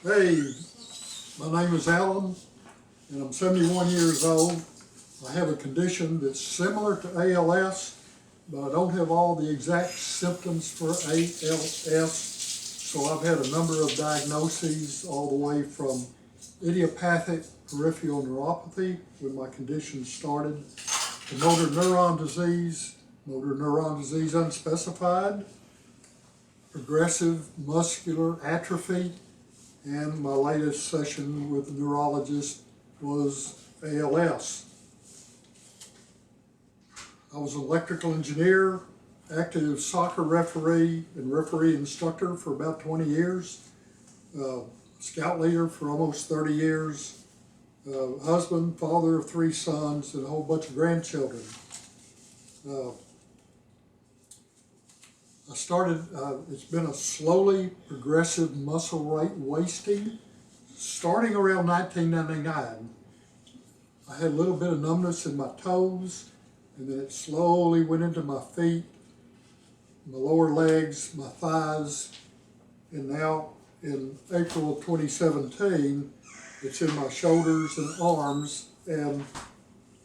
Hey, my name is Alan, and I'm 71 years old. I have a condition that's similar to ALS, but I don't have all the exact symptoms for ALS. So I've had a number of diagnoses all the way from idiopathic peripheral neuropathy when my condition started, to motor neuron disease unspecified, progressive muscular atrophy, and my latest session with the neurologist was ALS. I was an electrical engineer, active soccer referee and referee instructor for about 20 years, scout leader for almost 30 years, husband, father of 3 sons, and a whole bunch of grandchildren. It's been a slowly progressive muscle wasting, starting around 1999. I had a little bit of numbness in my toes, and then it slowly went into my feet, my lower legs, my thighs, and now in April of 2017, it's in my shoulders and arms, and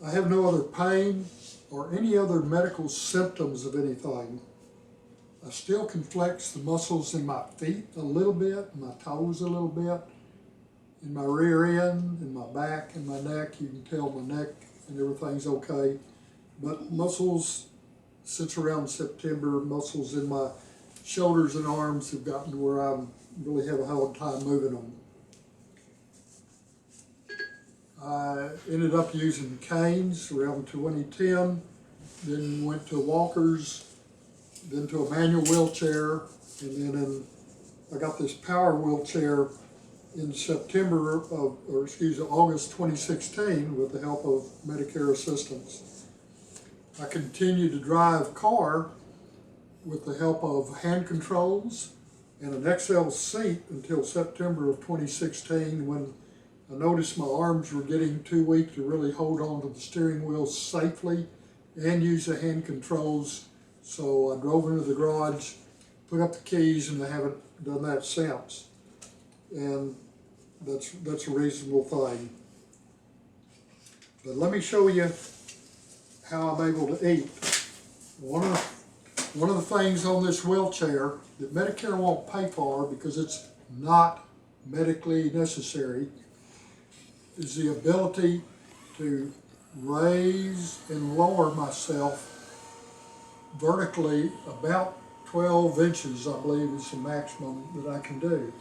I have no other pain or any other medical symptoms of anything. I still can flex the muscles in my feet a little bit, my toes a little bit, in my rear end, in my back, and my neck. You can tell my neck and everything's okay. But muscles, since around September, muscles in my shoulders and arms have gotten to where I really have a hard time moving them. I ended up using canes around 2010, then went to walkers, then to a manual wheelchair, and then I got this power wheelchair in August 2016 with the help of Medicare assistance. I continued to drive car with the help of hand controls and an XL seat until September of 2016, when I noticed my arms were getting too weak to really hold on to the steering wheel safely and use the hand controls. So I drove into the garage, put up the keys, and I haven't done that since. And that's a reasonable thing. But let me show you how I'm able to eat. One of the things on this wheelchair that Medicare won't pay for because it's not medically necessary is the ability to raise and lower myself vertically about 12 inches, I believe is the maximum that I can do.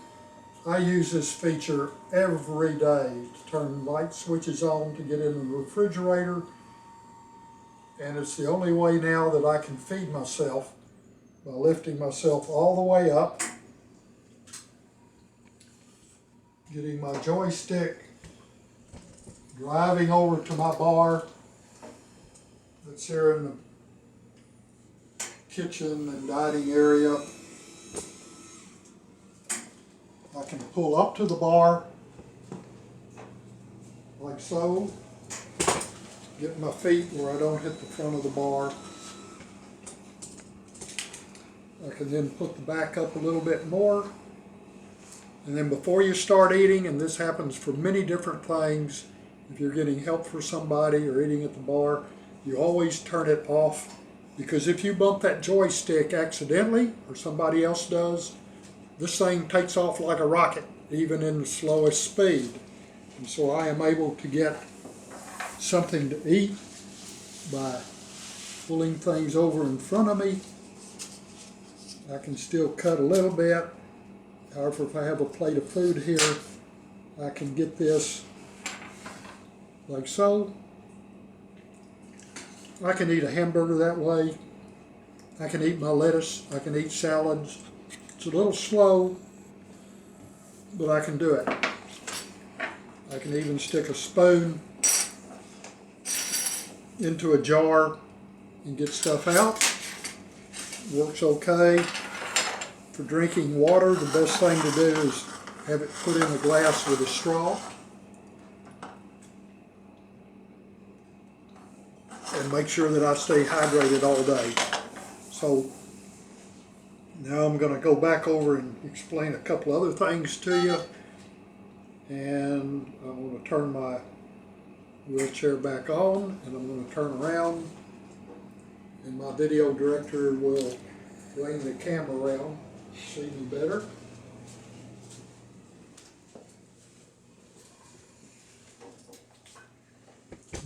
I use this feature every day to turn light switches on to get in the refrigerator, and it's the only way now that I can feed myself by lifting myself all the way up, getting my joystick, driving over to my bar that's here in the kitchen and dining area. I can pull up to the bar like so, get my feet where I don't hit the front of the bar. I can then put the back up a little bit more, and then before you start eating, and this happens for many different things, if you're getting help for somebody or eating at the bar, you always turn it off. Because if you bump that joystick accidentally, or somebody else does, this thing takes off like a rocket, even in the slowest speed. And so I am able to get something to eat by pulling things over in front of me. I can still cut a little bit. However, if I have a plate of food here, I can get this like so. I can eat a hamburger that way. I can eat my lettuce. I can eat salads. It's a little slow, but I can do it. I can even stick a spoon into a jar and get stuff out. Works okay. For drinking water, the best thing to do is have it put in a glass with a straw. And make sure that I stay hydrated all day. So now I'm going to go back over and explain a couple other things to you. And I'm going to turn my wheelchair back on, and I'm going to turn around, and my video director will bring the camera around, see me better.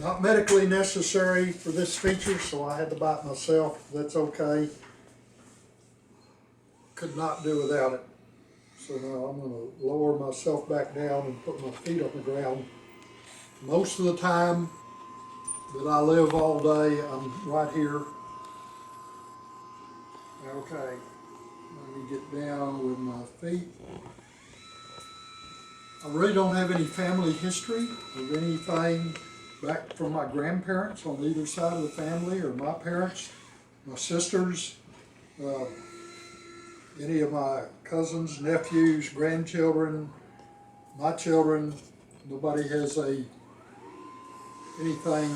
Not medically necessary for this feature, so I had to buy it myself. That's okay. Could not do without it. So now I'm going to lower myself back down and put my feet on the ground. Most of the time that I live all day, I'm right here. Okay, let me get down with my feet. I really don't have any family history of anything back from my grandparents on either side of the family, or my parents, my sisters, any of my cousins, nephews, grandchildren, my children. Nobody has anything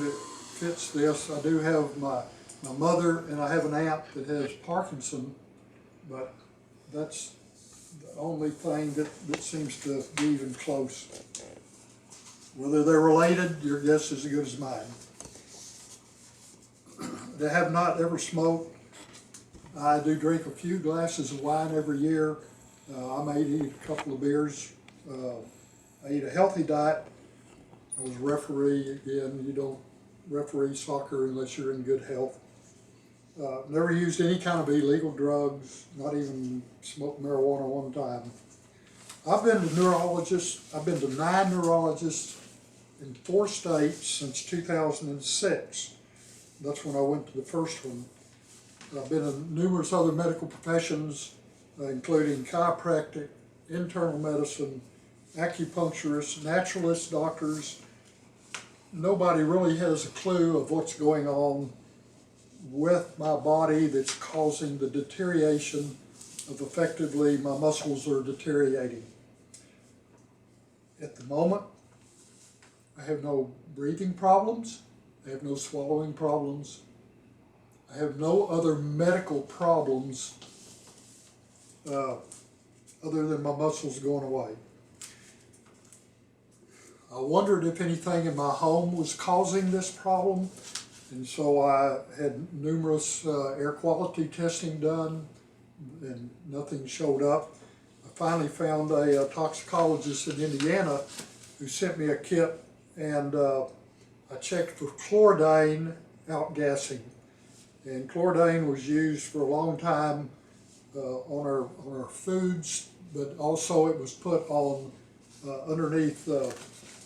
that fits this. I do have my mother, and I have an aunt that has Parkinson, but that's the only thing that seems to be even close. Whether they're related, your guess is as good as mine. They have not ever smoked. I do drink a few glasses of wine every year. I may eat a couple of beers. I eat a healthy diet. I was a referee. Again, you don't referee soccer unless you're in good health. Never used any kind of illegal drugs, not even smoked marijuana one time. I've been to neurologists. I've been to 9 neurologists in 4 states since 2006. That's when I went to the first one. I've been in numerous other medical professions, including chiropractic, internal medicine, acupuncturists, naturalist doctors. Nobody really has a clue of what's going on with my body that's causing the deterioration of effectively my muscles are deteriorating. At the moment, I have no breathing problems. I have no swallowing problems. I have no other medical problems other than my muscles going away. I wondered if anything in my home was causing this problem, and so I had numerous air quality testing done, and nothing showed up. I finally found a toxicologist in Indiana who sent me a kit, and I checked for chlordane outgassing. And chlordane was used for a long time on our foods, but also it was put on underneath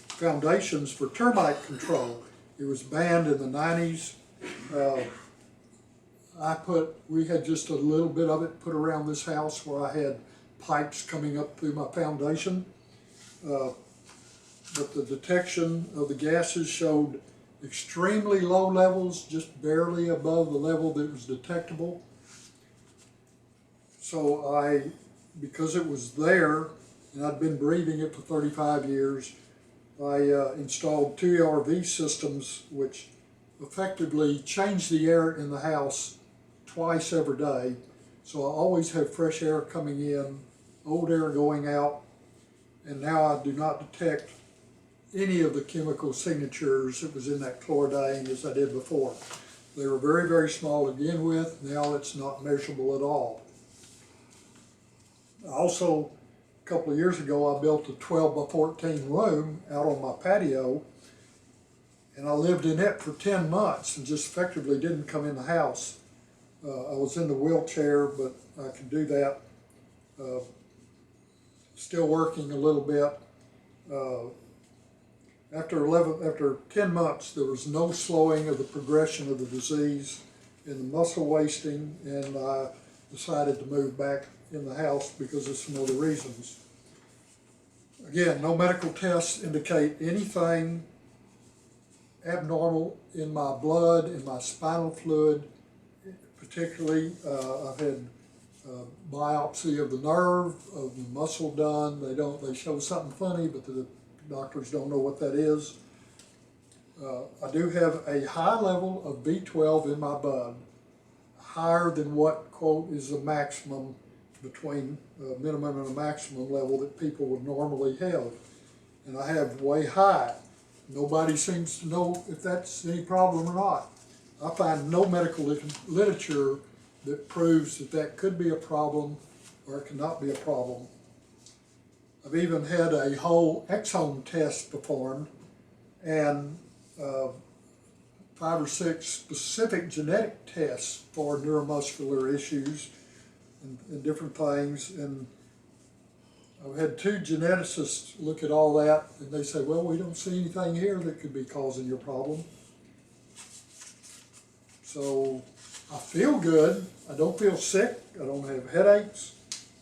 foundations for termite control. It was banned in the 90s. We had just a little bit of it put around this house where I had pipes coming up through my foundation. But the detection of the gases showed extremely low levels, just barely above the level that was detectable. So because it was there, and I'd been breathing it for 35 years, I installed 2 ERV systems, which effectively change the air in the house twice every day. So I always have fresh air coming in, old air going out, and now I do not detect any of the chemical signatures that was in that chlordane as I did before. They were very, very small to begin with. Now it's not measurable at all. Also, a couple of years ago, I built a 12 by 14 room out on my patio, and I lived in it for 10 months and just effectively didn't come in the house. I was in the wheelchair, but I could do that. Still working a little bit. After 10 months, there was no slowing of the progression of the disease and the muscle wasting, and I decided to move back in the house because of some other reasons. Again, no medical tests indicate anything abnormal in my blood, in my spinal fluid. Particularly, I've had biopsy of the nerve, of the muscle done. They show something funny, but the doctors don't know what that is. I do have a high level of B12 in my blood, higher than what, quote, is the maximum, between a minimum and a maximum level that people would normally have. and I have way high. Nobody seems to know if that's any problem or not. I find no medical literature that proves that that could be a problem or it cannot be a problem. I've even had a whole exome test performed, and 5 or 6 specific genetic tests for neuromuscular issues and different things. And I've had 2 geneticists look at all that, and they say, well, we don't see anything here that could be causing your problem. So I feel good. I don't feel sick. I don't have headaches.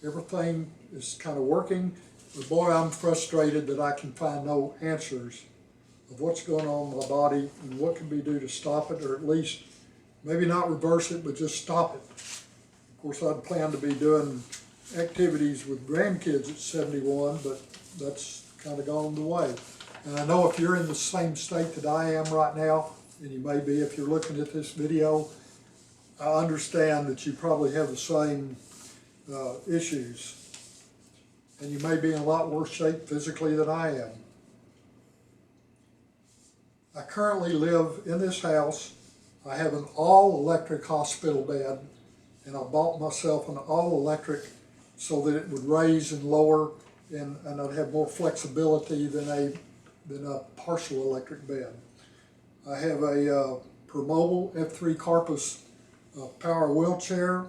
Everything is kind of working. But boy, I'm frustrated that I can find no answers of what's going on in my body and what can be done to stop it, or at least maybe not reverse it, but just stop it. Of course, I'd plan to be doing activities with grandkids at 71, but that's kind of gone the way. And I know if you're in the same state that I am right now, and you may be if you're looking at this video, I understand that you probably have the same issues. And you may be in a lot worse shape physically than I am. I currently live in this house. I have an all-electric hospital bed, and I bought myself an all-electric so that it would raise and lower, and I'd have more flexibility than a partial electric bed. I have a Promobile F3 Carpus power wheelchair,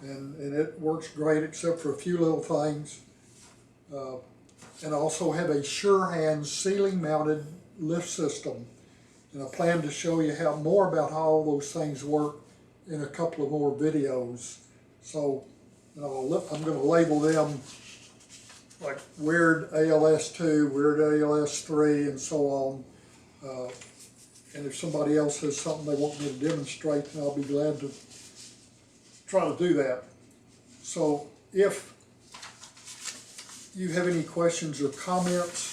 and it works great except for a few little things. And I also have a Sure Hands ceiling mounted lift system. And I plan to show you more about how all those things work in a couple of more videos. So I'm going to label them like weirdALS 2, weirdALS 3, and so on. And if somebody else has something they want me to demonstrate, then I'll be glad to try to do that. So if you have any questions or comments,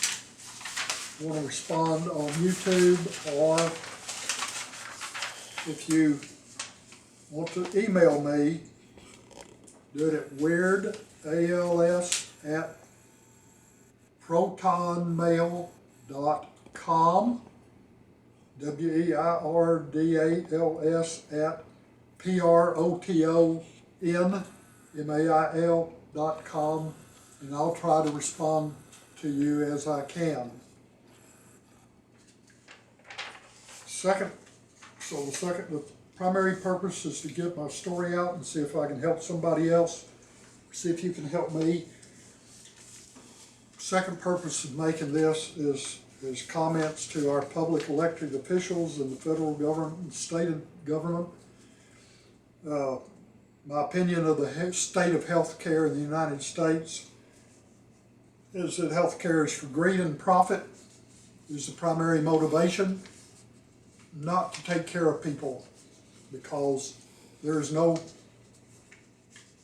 want to respond on YouTube, or if you want to email me, do it at weirdals@protonmail.com, weirdals@protonmail.com, and I'll try to respond to you as I can. The primary purpose is to get my story out and see if I can help somebody else, see if you can help me. Second purpose of making this is comments to our public elected officials in the federal government and state government. My opinion of the state of health care in the United States is that health care is for greed and profit, is the primary motivation, not to take care of people, because there is no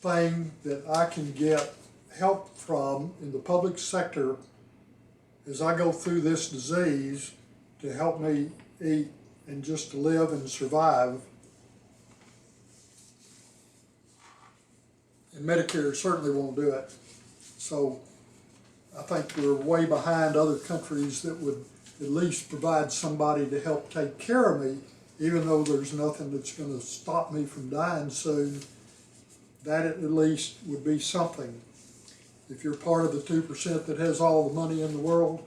thing that I can get help from in the public sector as I go through this disease to help me eat and just to live and survive. And Medicare certainly won't do it. So I think we're way behind other countries that would at least provide somebody to help take care of me, even though there's nothing that's going to stop me from dying soon. That at least would be something. If you're part of the 2% that has all the money in the world,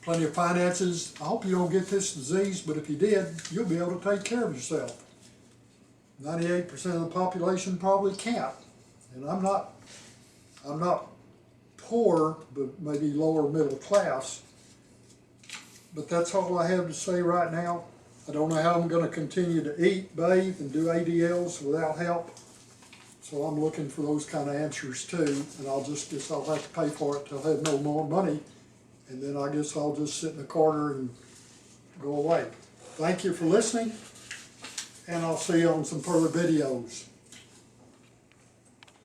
plenty of finances, I hope you don't get this disease, but if you did, you'll be able to take care of yourself. 98% of the population probably can't. And I'm not poor, but maybe lower middle class. But that's all I have to say right now. I don't know how I'm going to continue to eat, bathe, and do ADLs without help. So I'm looking for those kind of answers too. And I'll guess I'll have to pay for it till I have no more money. And then I guess I'll just sit in the corner and go away. Thank you for listening. And I'll see you on some further videos.